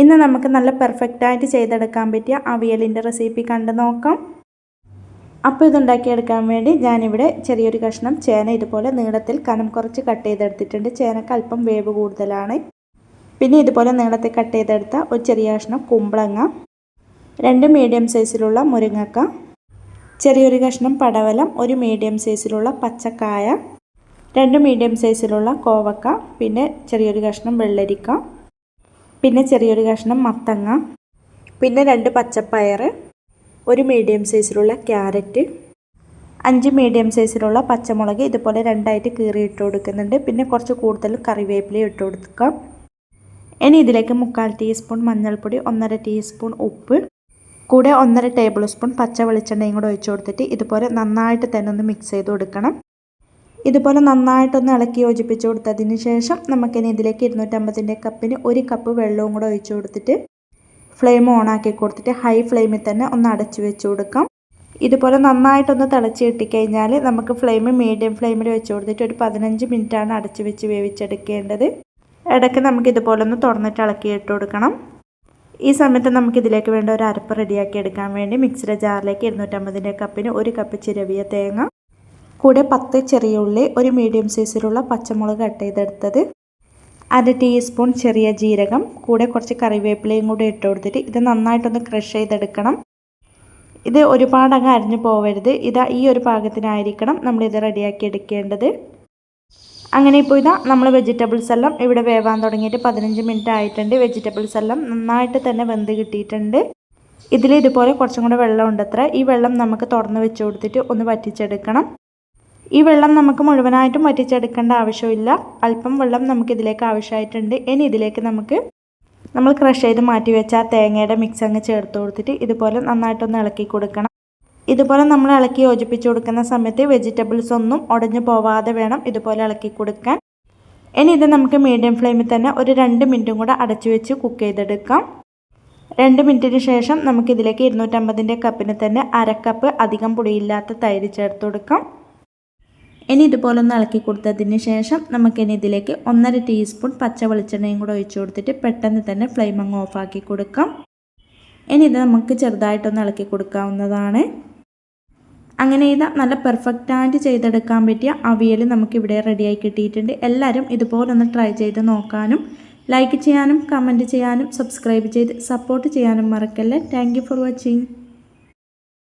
ഇന്ന് നമുക്ക് നല്ല പെർഫെക്റ്റായിട്ട് ചെയ്തെടുക്കാൻ പറ്റിയ അവിയലിൻ്റെ റെസിപ്പി കണ്ടു നോക്കാം. അപ്പോൾ ഇതുണ്ടാക്കിയെടുക്കാൻ വേണ്ടി ഞാനിവിടെ ചെറിയൊരു കഷ്ണം ചേന ഇതുപോലെ നീളത്തിൽ കനം കുറച്ച് കട്ട് ചെയ്തെടുത്തിട്ടുണ്ട്. ചേനക്ക് അല്പം വേവ് കൂടുതലാണ്. പിന്നെ ഇതുപോലെ നീളത്തിൽ കട്ട് ചെയ്തെടുത്ത ഒരു ചെറിയ കഷ്ണം കുമ്പളങ്ങ, 2 മീഡിയം സൈസിലുള്ള മുരിങ്ങക്ക, ചെറിയൊരു കഷ്ണം പടവലം, ഒരു മീഡിയം സൈസിലുള്ള പച്ചക്കായ, 2 മീഡിയം സൈസിലുള്ള കോവക്ക, പിന്നെ ചെറിയൊരു കഷ്ണം വെള്ളരിക്ക, പിന്നെ ചെറിയൊരു കഷ്ണം മത്തങ്ങ, പിന്നെ 2 പച്ചപ്പയർ, ഒരു മീഡിയം സൈസിലുള്ള ക്യാരറ്റ്, 5 മീഡിയം സൈസിലുള്ള പച്ചമുളക് ഇതുപോലെ 2ആയിട്ട് കീറി ഇട്ട് കൊടുക്കുന്നുണ്ട്. പിന്നെ കുറച്ച് കൂടുതൽ കറിവേപ്പില ഇട്ട് കൊടുക്കാം. ഇനി ഇതിലേക്ക് 3/4 ടീസ്പൂൺ മഞ്ഞൾപ്പൊടി, 1.5 ടീസ്പൂൺ ഉപ്പ്, കൂടെ 1.5 ടേബിൾ സ്പൂൺ പച്ച വെളിച്ചെണ്ണയും കൂടെ ഒഴിച്ച് കൊടുത്തിട്ട് ഇതുപോലെ നന്നായിട്ട് തന്നെ ഒന്ന് മിക്സ് ചെയ്ത് കൊടുക്കണം. ഇതുപോലെ നന്നായിട്ടൊന്ന് ഇളക്കി യോജിപ്പിച്ച് കൊടുത്തതിന് ശേഷം നമുക്കിനി ഇതിലേക്ക് 250 കപ്പിന് 1 കപ്പ് വെള്ളവും കൂടെ ഒഴിച്ച് കൊടുത്തിട്ട് ഫ്ലെയിം ഓണാക്കി കൊടുത്തിട്ട് ഹൈ ഫ്ലെയിമിൽ തന്നെ ഒന്ന് അടച്ചു വെച്ച് കൊടുക്കാം. ഇതുപോലെ നന്നായിട്ടൊന്ന് തിളച്ച് കിട്ടിക്കഴിഞ്ഞാൽ നമുക്ക് ഫ്ലെയിം മീഡിയം ഫ്ലെയിമിൽ വെച്ച് കൊടുത്തിട്ട് ഒരു 15 മിനിറ്റാണ് അടച്ചു വെച്ച് വേവിച്ചെടുക്കേണ്ടത്. ഇടയ്ക്ക് നമുക്ക് ഇതുപോലെ ഒന്ന് തുറന്നിട്ട് ഇളക്കി ഇട്ട് കൊടുക്കണം. ഈ സമയത്ത് നമുക്കിതിലേക്ക് വേണ്ട ഒരു അരപ്പ് റെഡിയാക്കി എടുക്കാൻ വേണ്ടി മിക്സിയുടെ ജാറിലേക്ക് 250 കപ്പിന് 1 കപ്പ് ചിരവിയ തേങ്ങ, കൂടെ 10 ചെറിയ ഉള്ളി, ഒരു മീഡിയം സൈസിലുള്ള പച്ചമുളക് കട്ട് ചെയ്തെടുത്തത്, 1/2 ടീസ്പൂൺ ചെറിയ ജീരകം, കൂടെ കുറച്ച് കറിവേപ്പിലയും കൂടെ ഇട്ട് കൊടുത്തിട്ട് ഇത് നന്നായിട്ടൊന്ന് ക്രഷ് ചെയ്തെടുക്കണം. ഇത് ഒരുപാട് അങ്ങ് അരിഞ്ഞു പോവരുത്. ഈ ഒരു പാകത്തിനായിരിക്കണം നമ്മളിത് റെഡിയാക്കി എടുക്കേണ്ടത്. അങ്ങനെ ഇപ്പോൾ നമ്മൾ വെജിറ്റബിൾസ് എല്ലാം ഇവിടെ വേവാൻ തുടങ്ങിയിട്ട് 15 മിനിറ്റ് ആയിട്ടുണ്ട്. വെജിറ്റബിൾസ് എല്ലാം നന്നായിട്ട് തന്നെ വെന്ത് കിട്ടിയിട്ടുണ്ട്. ഇതിൽ ഇതുപോലെ കുറച്ചും കൂടെ വെള്ളം ഉണ്ടത്ര. ഈ വെള്ളം നമുക്ക് തുറന്ന് വെച്ച് കൊടുത്തിട്ട് ഒന്ന് വറ്റിച്ചെടുക്കണം. ഈ വെള്ളം നമുക്ക് മുഴുവനായിട്ടും വറ്റിച്ചെടുക്കേണ്ട ആവശ്യമില്ല. അല്പം വെള്ളം നമുക്കിതിലേക്ക് ആവശ്യമായിട്ടുണ്ട്. ഇനി ഇതിലേക്ക് നമ്മൾ ക്രഷ് ചെയ്ത് മാറ്റി വെച്ച ആ തേങ്ങയുടെ മിക്സ് അങ്ങ് ചേർത്ത് കൊടുത്തിട്ട് ഇതുപോലെ നന്നായിട്ടൊന്ന് ഇളക്കി കൊടുക്കണം. ഇതുപോലെ നമ്മൾ ഇളക്കി യോജിപ്പിച്ച് കൊടുക്കുന്ന സമയത്ത് വെജിറ്റബിൾസ് ഒന്നും ഉടഞ്ഞു പോവാതെ വേണം ഇതുപോലെ ഇളക്കി കൊടുക്കാൻ. ഇനി ഇത് നമുക്ക് മീഡിയം ഫ്ലെയിമിൽ തന്നെ ഒരു 2 മിനിറ്റും കൂടെ അടച്ചു വെച്ച് കുക്ക് ചെയ്തെടുക്കാം. 2 മിനിറ്റിന് ശേഷം നമുക്കിതിലേക്ക് 250 കപ്പിന് തന്നെ 1/2 കപ്പ് അധികം പുളിയില്ലാത്ത തൈര് ചേർത്ത് കൊടുക്കാം. ഇനി ഇതുപോലെ ഒന്ന് ഇളക്കി കൊടുത്തതിന് ശേഷം നമുക്കിനി ഇതിലേക്ക് 1.5 ടീസ്പൂൺ പച്ച വെളിച്ചെണ്ണയും കൂടെ ഒഴിച്ച് കൊടുത്തിട്ട് പെട്ടെന്ന് തന്നെ ഫ്ലെയിം അങ്ങ് ഓഫാക്കി കൊടുക്കാം. ഇനി ഇത് നമുക്ക് ചെറുതായിട്ടൊന്ന് ഇളക്കി കൊടുക്കാവുന്നതാണ്. അങ്ങനെ നല്ല പെർഫെക്റ്റായിട്ട് ചെയ്തെടുക്കാൻ പറ്റിയ അവിയൽ നമുക്കിവിടെ റെഡിയായി കിട്ടിയിട്ടുണ്ട്. എല്ലാവരും ഇതുപോലെ ഒന്ന് ട്രൈ ചെയ്ത് നോക്കാനും ലൈക്ക് ചെയ്യാനും കമൻറ്റ് ചെയ്യാനും സബ്സ്ക്രൈബ് ചെയ്ത് സപ്പോർട്ട് ചെയ്യാനും മറക്കല്ലേ. Thank you for watching.